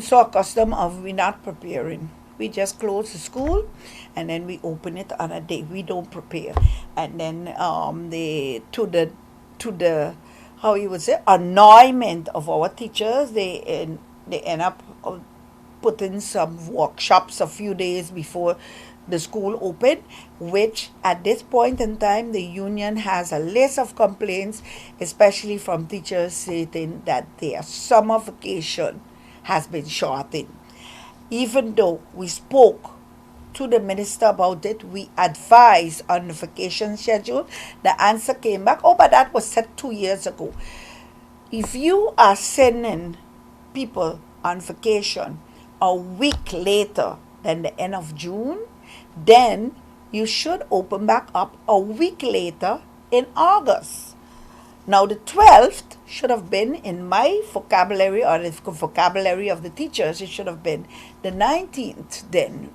so accustomed of we not preparing. We just close the school and then we open it on a day. We don't prepare. And then to the how you would say annoyment of our teachers, they end up putting some workshops a few days before the school opened, which at this point in time the union has a list of complaints, especially from teachers stating that their summer vacation has been shortened. Even though we spoke to the minister about it, we advised on the vacation schedule. The answer came back, oh, but that was set 2 years ago. If you are sending people on vacation a week later than the end of June, then you should open back up a week later in August. Now, the 12th should have been, in my vocabulary or the vocabulary of the teachers, it should have been the 19th then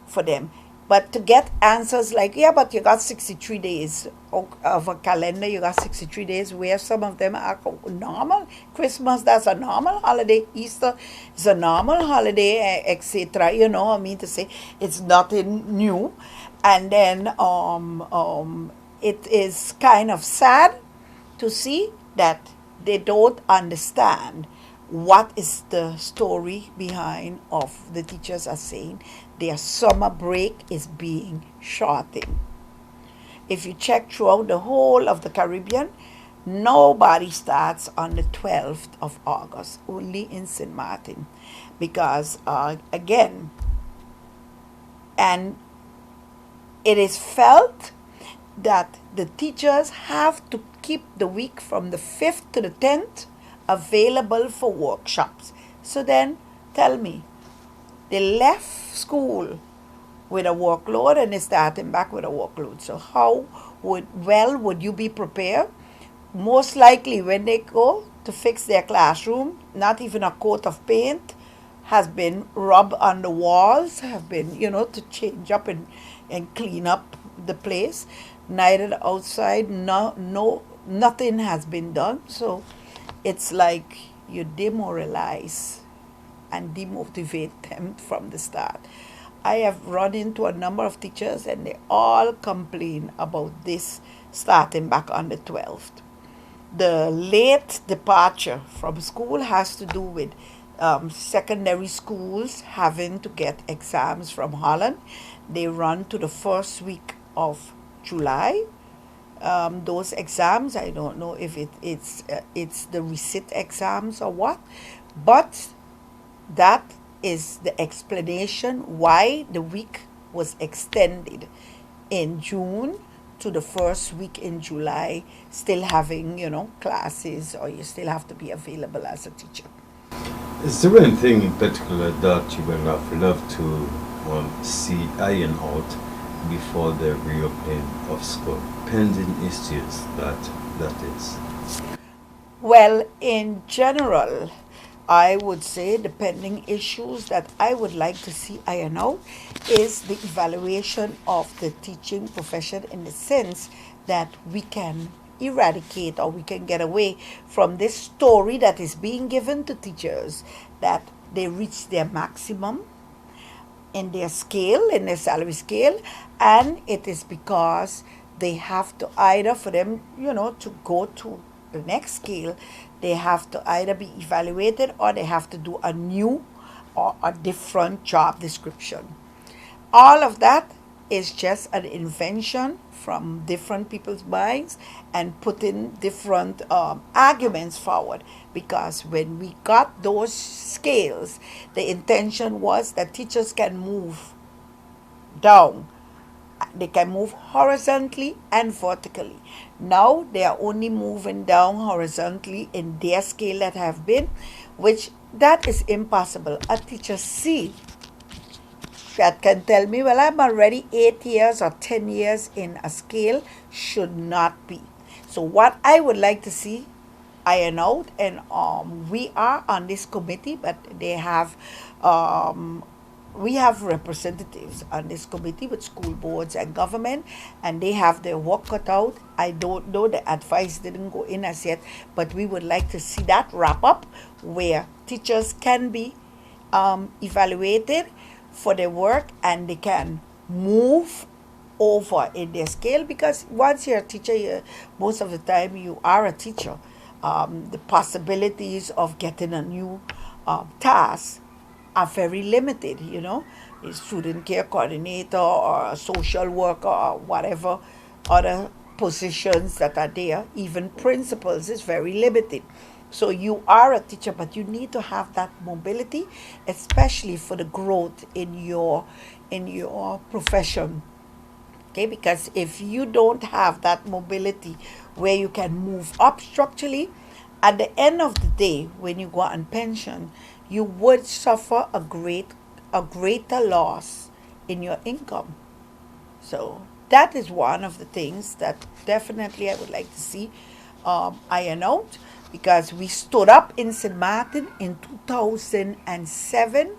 for them. But to get answers like, yeah, but you got 63 days of a calendar, you got 63 days, where some of them are normal. Christmas, that's a normal holiday. Easter is a normal holiday, etc. You know, I mean to say, it's nothing new. And then it is kind of sad to see that they don't understand what is the story behind of the teachers are saying their summer break is being shortened. If you check throughout the whole of the Caribbean, nobody starts on the 12th of August, only in St. Martin. Because, again, and it is felt that the teachers have to keep the week from the 5th to the 10th available for workshops. So then, tell me, they left school with a workload and they're starting back with a workload. So how would you be prepared? Most likely when they go to fix their classroom, not even a coat of paint has been rubbed on the walls, have been, to change up and clean up the place. Neither the outside, nothing has been done. So it's like you demoralize and demotivate them from the start. I have run into a number of teachers and they all complain about this starting back on the 12th. The late departure from school has to do with secondary schools having to get exams from Holland. They run to the first week of July. Those exams, I don't know if it's the receipt exams or what, but that is the explanation why the week was extended in June to the first week in July, still having, classes, or you still have to be available as a teacher. Is there anything in particular that you would have loved to see iron out before the reopening of school, pending issues that is? Well, in general, I would say the pending issues that I would like to see iron out is the evaluation of the teaching profession, in the sense that we can eradicate or we can get away from this story that is being given to teachers that they reach their maximum in their scale, in their salary scale, and it is because they have to either, for them, to go to the next scale, they have to either be evaluated or they have to do a new or a different job description. All of that is just an invention from different people's minds and putting different arguments forward. Because when we got those scales, the intention was that teachers can move down. They can move horizontally and vertically. Now they are only moving down horizontally in their scale that have been, which that is impossible. A teacher C that can tell me, well, I'm already 8 years or 10 years in a scale, should not be. So what I would like to see iron out, and we are on this committee, but they have we have representatives on this committee with school boards and government, and they have their work cut out. I don't know, the advice didn't go in as yet, but we would like to see that wrap up where teachers can be evaluated for their work and they can move over in their scale, because once you're a teacher, most of the time you are a teacher. The possibilities of getting a new task are very limited, a student care coordinator or a social worker or whatever other positions that are there, even principals, is very limited. So you are a teacher, but you need to have that mobility, especially for the growth in your profession. Okay, because if you don't have that mobility where you can move up structurally, at the end of the day, when you go on pension, you would suffer a greater loss in your income. So that is one of the things that definitely I would like to see iron out, because we stood up in St. Martin in 2007.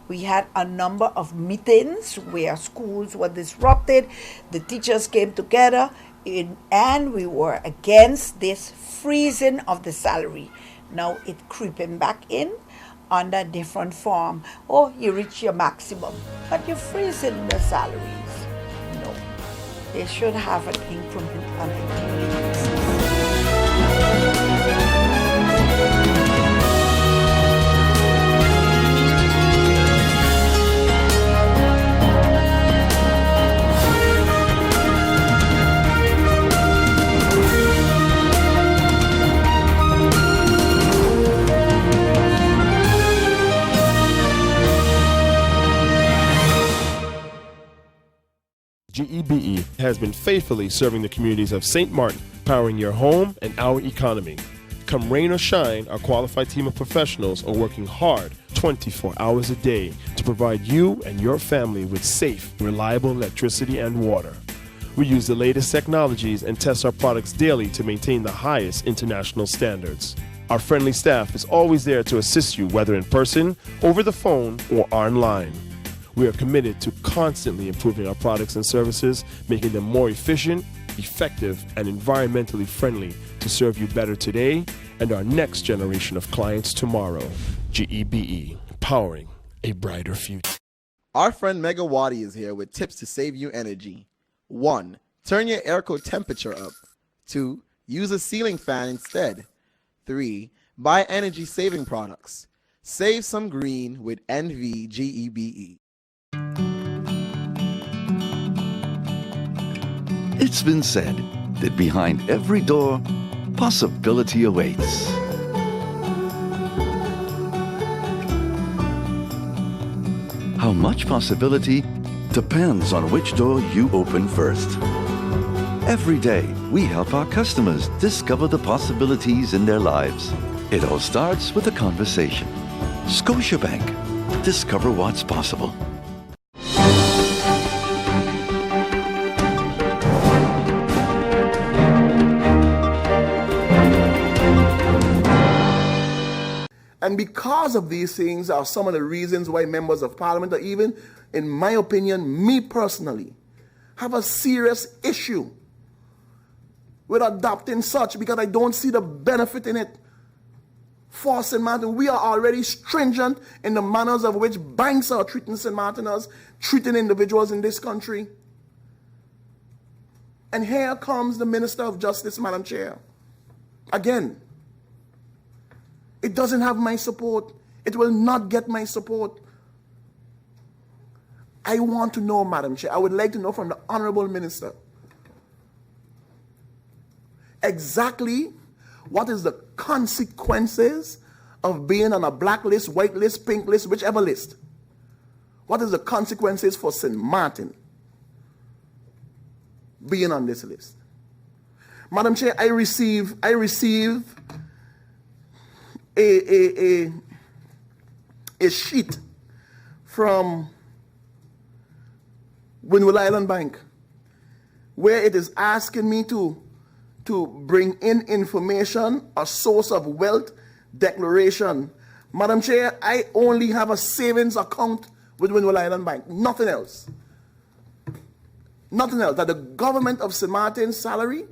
We had a number of meetings where schools were disrupted. The teachers came together and we were against this freezing of the salary. Now it's creeping back in under different form. Oh, you reach your maximum, but you're freezing the salaries. No, they should have an increment on it. GEBE has been faithfully serving the communities of St. Martin, powering your home and our economy. Come rain or shine, our qualified team of professionals are working hard 24 hours a day to provide you and your family with safe, reliable electricity and water. We use the latest technologies and test our products daily to maintain the highest international standards. Our friendly staff is always there to assist you, whether in person, over the phone, or online. We are committed to constantly improving our products and services, making them more efficient, effective, and environmentally friendly to serve you better today and our next generation of clients tomorrow. GEBE, powering a brighter future. Our friend Megawati is here with tips to save you energy. 1. Turn your airco temperature up. 2. Use a ceiling fan instead. 3. Buy energy-saving products. Save some green with NVGEBE. It's been said that behind every door, possibility awaits. How much possibility depends on which door you open first. Every day, we help our customers discover the possibilities in their lives. It all starts with a conversation. Scotiabank. Discover what's possible. And because of these things are some of the reasons why members of parliament, or even, in my opinion, me personally, have a serious issue with adopting such, because I don't see the benefit in it. For St. Martin, we are already stringent in the manners of which banks are treating St. Martiners, treating individuals in this country. And here comes the Minister of Justice, Madam Chair. Again, it doesn't have my support. It will not get my support. I want to know, Madam Chair, I would like to know from the Honorable Minister exactly what is the consequences of being on a black list, white list, pink list, whichever list. What is the consequences for St. Martin being on this list? Madam Chair, I receive a sheet from Windward Island Bank where it is asking me to bring in information, a source of wealth declaration. Madam Chair, I only have a savings account with Windward Island Bank. Nothing else. Nothing else. That the government of St. Martin's salary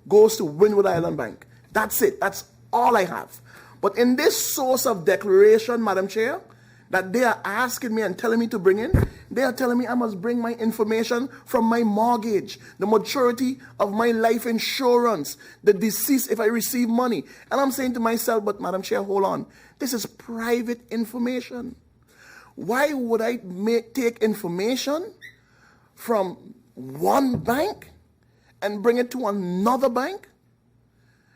goes to Windward Island Bank. That's it. That's all I have. But in this source of declaration, Madam Chair, that they are asking me and telling me to bring in, they are telling me I must bring my information from my mortgage, the maturity of my life insurance, the deceased if I receive money. And I'm saying to myself, but Madam Chair, hold on. This is private information. Why would I take information from one bank and bring it to another bank?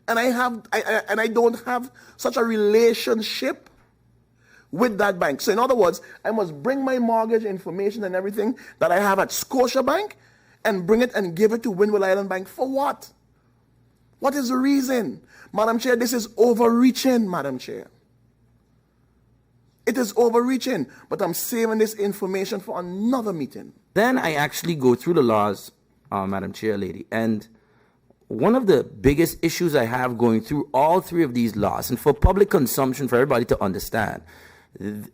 And I don't have such a relationship with that bank. So in other words, I must bring my mortgage information and everything that I have at Scotiabank and bring it and give it to Windward Island Bank for what? What is the reason? Madam Chair, this is overreaching, Madam Chair. It is overreaching, but I'm saving this information for another meeting. Then I actually go through the laws, Madam Chair Lady, and one of the biggest issues I have going through all three of these laws, and for public consumption, for everybody to understand,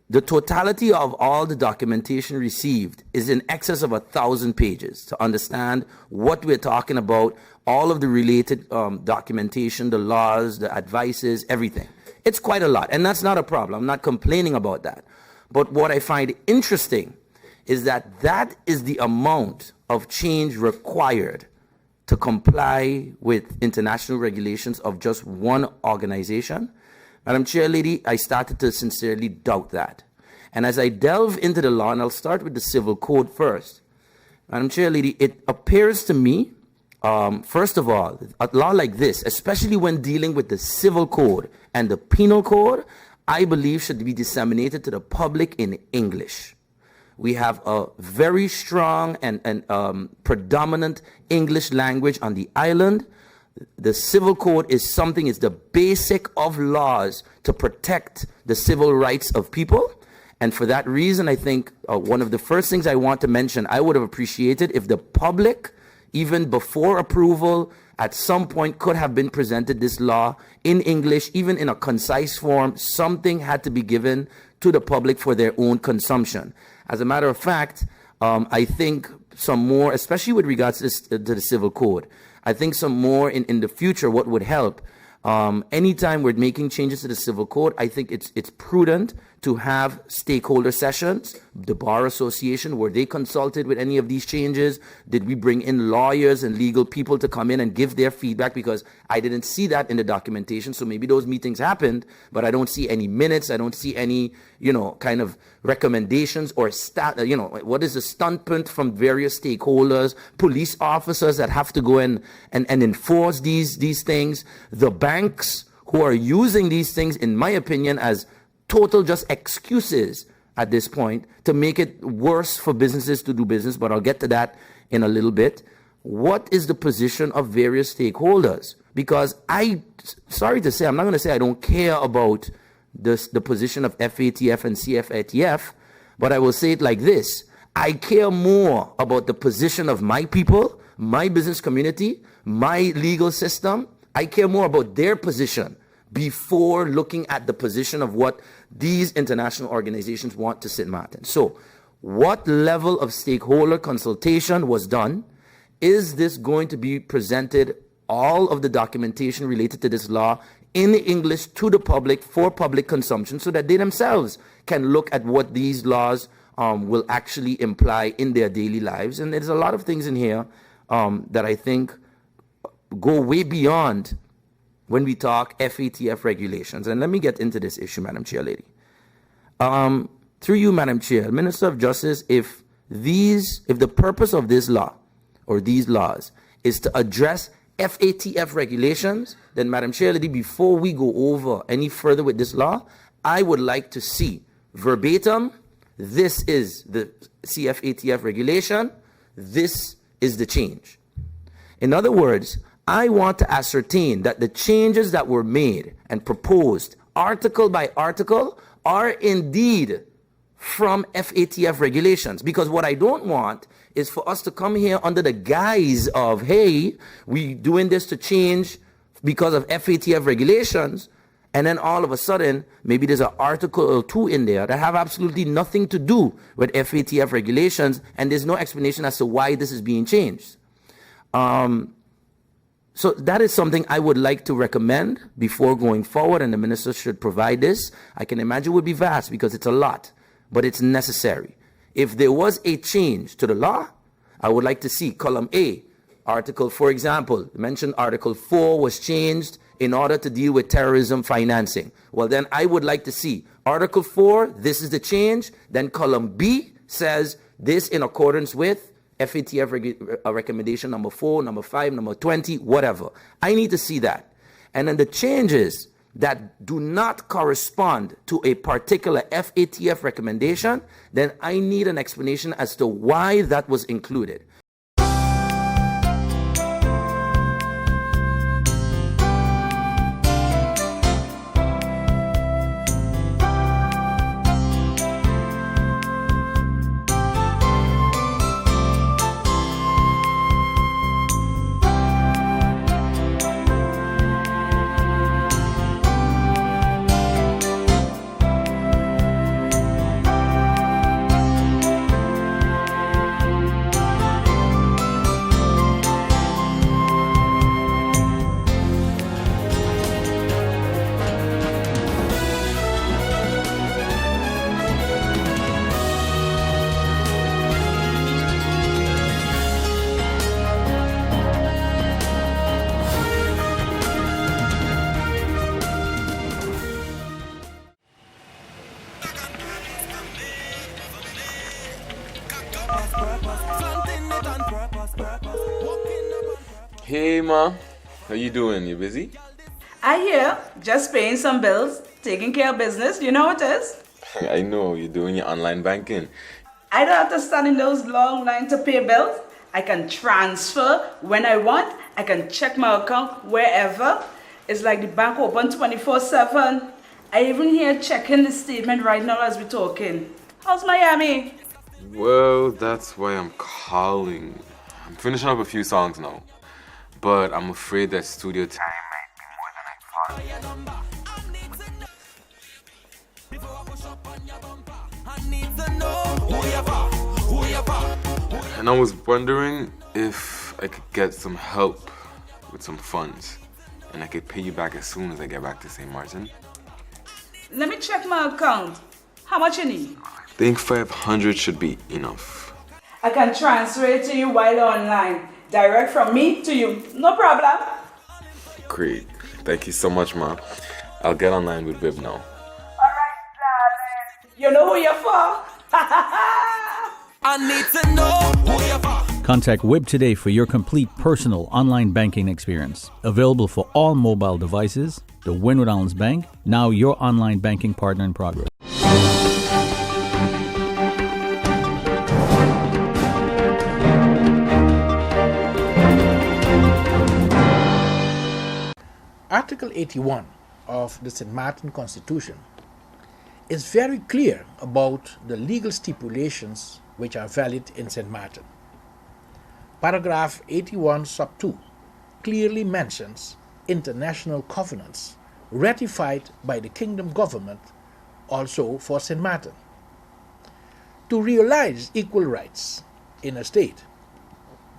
the totality of all the documentation received is in excess of 1,000 pages to understand what we're talking about, all of the related documentation, the laws, the advices, everything. It's quite a lot, and that's not a problem. I'm not complaining about that. But what I find interesting is that that is the amount of change required to comply with international regulations of just one organization. Madam Chair Lady, I started to sincerely doubt that. And as I delve into the law, and I'll start with the Civil Code first, Madam Chair Lady, it appears to me, first of all, a law like this, especially when dealing with the Civil Code and the Penal Code, I believe should be disseminated to the public in English. We have a very strong and predominant English language on the island. The Civil Code is something, it's the basic of laws to protect the civil rights of people. And for that reason, I think one of the first things I want to mention, I would have appreciated if the public, even before approval, at some point could have been presented this law in English, even in a concise form. Something had to be given to the public for their own consumption. As a matter of fact, I think some more, especially with regards to the Civil Code, I think some more in the future, what would help, anytime we're making changes to the Civil Code, I think it's prudent to have stakeholder sessions, the Bar Association, where they consulted with any of these changes. Did we bring in lawyers and legal people to come in and give their feedback? Because I didn't see that in the documentation. So maybe those meetings happened, but I don't see any minutes. I don't see any, kind of recommendations or what is the standpoint from various stakeholders, police officers that have to go in and enforce these things, the banks who are using these things, in my opinion, as total just excuses at this point to make it worse for businesses to do business, but I'll get to that in a little bit. What is the position of various stakeholders? Because sorry to say, I'm not going to say I don't care about the position of FATF and CFATF, but I will say it like this. I care more about the position of my people, my business community, my legal system. I care more about their position before looking at the position of what these international organizations want to St. Martin. So, what level of stakeholder consultation was done? Is this going to be presented, all of the documentation related to this law, in English to the public for public consumption so that they themselves can look at what these laws will actually imply in their daily lives? And there's a lot of things in here that I think go way beyond when we talk FATF regulations. And let me get into this issue, Madam Chair Lady. Through you, Madam Chair, Minister of Justice, if the purpose of this law or these laws is to address FATF regulations, then Madam Chair Lady, before we go over any further with this law, I would like to see verbatim, this is the CFATF regulation, this is the change. In other words, I want to ascertain that the changes that were made and proposed article by article are indeed from FATF regulations. Because what I don't want is for us to come here under the guise of, hey, we doing this to change because of FATF regulations, And then all of a sudden, maybe there's an Article 2 in there that have absolutely nothing to do with FATF regulations, and there's no explanation as to why this is being changed. So that is something I would like to recommend before going forward, and the minister should provide this. I can imagine it would be vast because it's a lot, but it's necessary. If there was a change to the law, I would like to see column A, article, for example, mentioned Article 4 was changed in order to deal with terrorism financing. Well, then I would like to see Article 4, this is the change. Then column B says this in accordance with FATF recommendation number 4, number 5, number 20, whatever. I need to see that. And then the changes that do not correspond to a particular FATF recommendation, then I need an explanation as to why that was included. Hey ma, how you doing? You busy? I hear, just paying some bills, taking care of business, you know what it is? I know, you're doing your online banking. I don't have to stand in those long lines to pay bills. I can transfer when I want. I can check my account wherever. It's like the bank open 24/7. I even here checking the statement right now as we're talking. How's Miami? Well, that's why I'm calling. I'm finishing up a few songs now, but I'm afraid that studio time might be more than I thought. And I was wondering if I could get some help with some funds, and I could pay you back as soon as I get back to St. Martin. Let me check my account. How much you need? I think 500 should be enough. I can transfer it to you while online. Direct from me to you. No problem. Great. Thank you so much, Ma. I'll get online with Viv now. Alright, darling. You know who you're for? I need to know who you're for. Contact WIB today for your complete personal online banking experience. Available for all mobile devices. The Windward Islands Bank, now your online banking partner in progress. Article 81 of the St. Martin Constitution is very clear about the legal stipulations which are valid in St. Martin. Paragraph 81 sub 2 clearly mentions international covenants ratified by the Kingdom government also for St. Martin. To realize equal rights in a state,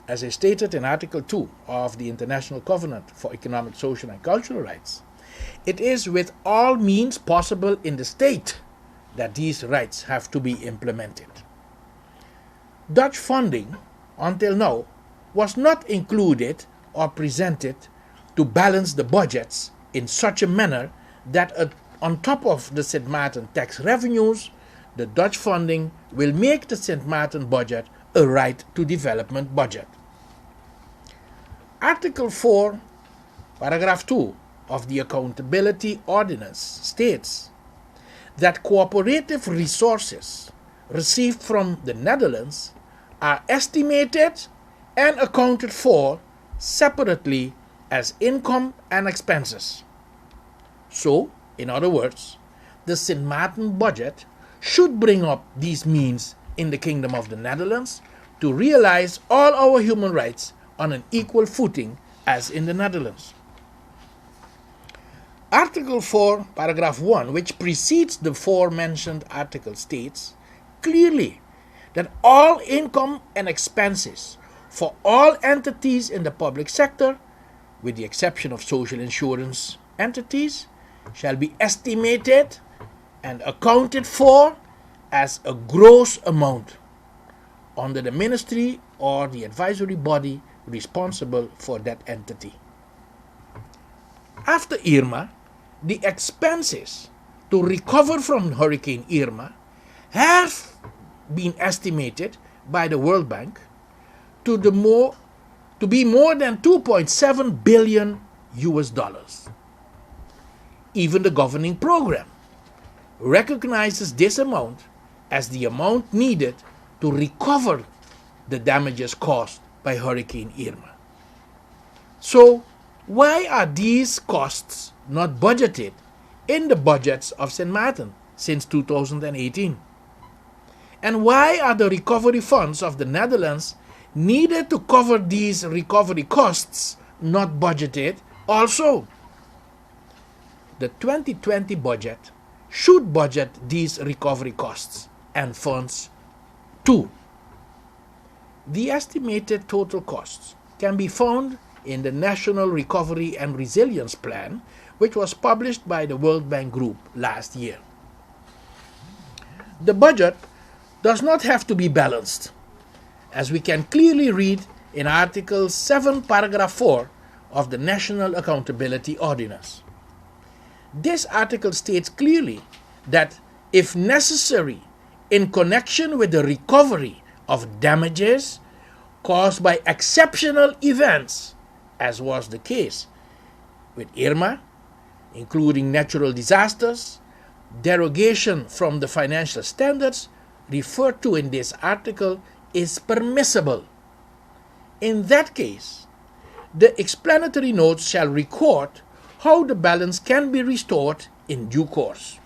as is stated in Article 2 of the International Covenant for Economic, Social and Cultural Rights, it is with all means possible in the state that these rights have to be implemented. Dutch funding, until now, was not included or presented to balance the budgets in such a manner that on top of the St. Martin tax revenues, the Dutch funding will make the St. Martin budget a right to development budget. Article 4, paragraph 2 of the Accountability Ordinance states that cooperative resources received from the Netherlands are estimated and accounted for separately as income and expenses. So, in other words, the St. Martin budget should bring up these means in the Kingdom of the Netherlands to realize all our human rights on an equal footing as in the Netherlands. Article 4, paragraph 1, which precedes the aforementioned article, states clearly that all income and expenses for all entities in the public sector, with the exception of social insurance entities, shall be estimated and accounted for as a gross amount under the ministry or the advisory body responsible for that entity. After Irma, the expenses to recover from Hurricane Irma have been estimated by the World Bank to be more than 2.7 billion US dollars. Even the governing program recognizes this amount as the amount needed to recover the damages caused by Hurricane Irma. So, why are these costs not budgeted in the budgets of St. Maarten since 2018? And why are the recovery funds of the Netherlands needed to cover these recovery costs not budgeted also? The 2020 budget should budget these recovery costs and funds too. The estimated total costs can be found in the National Recovery and Resilience Plan, which was published by the World Bank Group last year. The budget does not have to be balanced, as we can clearly read in Article 7, Paragraph 4 of the National Accountability Ordinance. This article states clearly that, if necessary, in connection with the recovery of damages caused by exceptional events, as was the case with Irma, including natural disasters, derogation from the financial standards referred to in this article is permissible. In that case, the explanatory notes shall record how the balance can be restored in due course.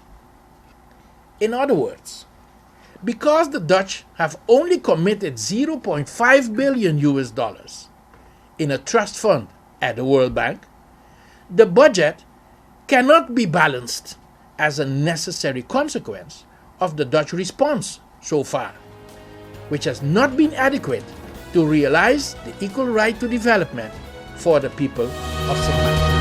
In other words, because the Dutch have only committed 0.5 billion US dollars in a trust fund at the World Bank, the budget cannot be balanced as a necessary consequence of the Dutch response so far, which has not been adequate to realize the equal right to development for the people of St. Maarten.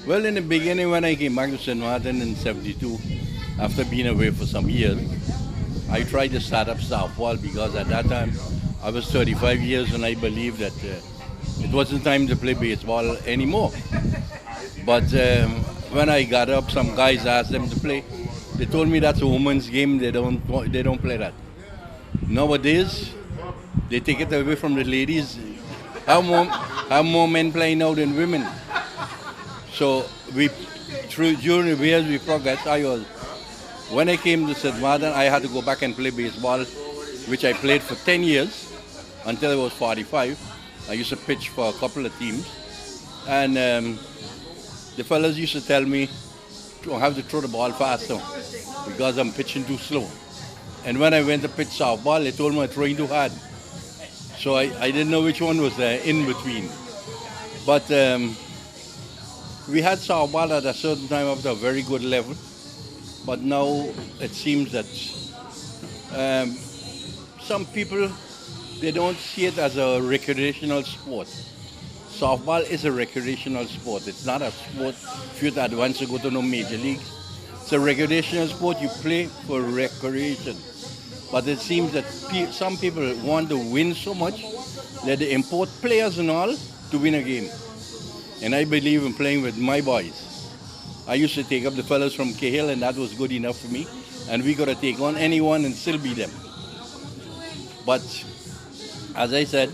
Well, in the beginning, when I came back to St. Maarten in 72, after being away for some years, I tried to start up softball because at that time I was 35 years and I believed that it wasn't time to play baseball anymore. But when I got up, some guys asked them to play. They told me that's a woman's game. They don't play that. Nowadays, they take it away from the ladies. How more men play now than women? So during the years we progressed. When I came to St. Maarten, I had to go back and play baseball, which I played for 10 years until I was 45. I used to pitch for a couple of teams, and the fellas used to tell me to have to throw the ball faster because I'm pitching too slow. And when I went to pitch softball, they told me I was throwing too hard. So I didn't know which one was in between. But we had softball at a certain time up to a very good level. But now it seems that some people, they don't see it as a recreational sport. Softball is a recreational sport. It's not a sport if you advance to go to no major leagues. It's a recreational sport. You play for recreation. But it seems that some people want to win so much that they import players and all to win a game. And I believe in playing with my boys. I used to take up the fellas from Cahill, and that was good enough for me. And we got to take on anyone and still beat them. But as I said,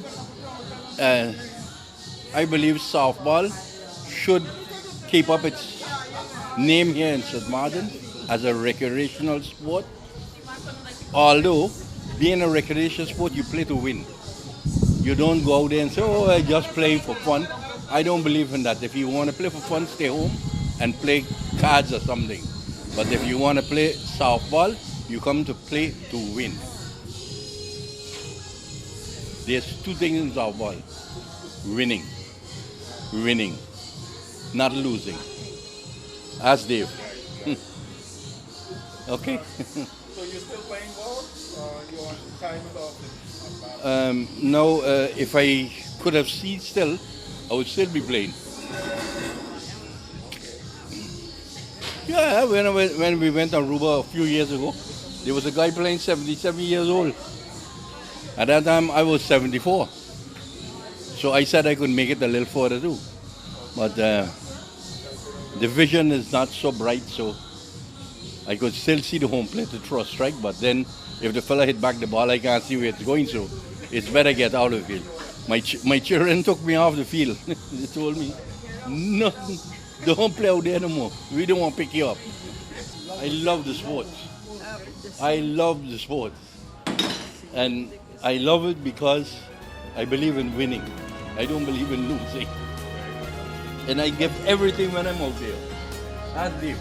I believe softball should keep up its name here in St. Martin as a recreational sport. Although, being a recreational sport, you play to win. You don't go out there and say, oh, I'm just playing for fun. I don't believe in that. If you want to play for fun, stay home and play cards or something. But if you want to play softball, you come to play to win. There's two things in softball. Winning. Winning. Not losing. Ask Dave. Okay. So you're still playing ball? Or you're on time off? No, if I could have seen still, I would still be playing. Yeah, when we went on Aruba a few years ago, there was a guy playing 77 years old. At that time, I was 74. So I said I could make it a little further too. But the vision is not so bright, so I could still see the home plate to throw a strike, but then if the fella hit back the ball, I can't see where it's going, so it's better get out of the field. My children took me off the field. They told me, no, don't play out there no more. We don't want to pick you up. I love the sport. I love the sport. And I love it because I believe in winning. I don't believe in losing. And I give everything when I'm out there. That's it.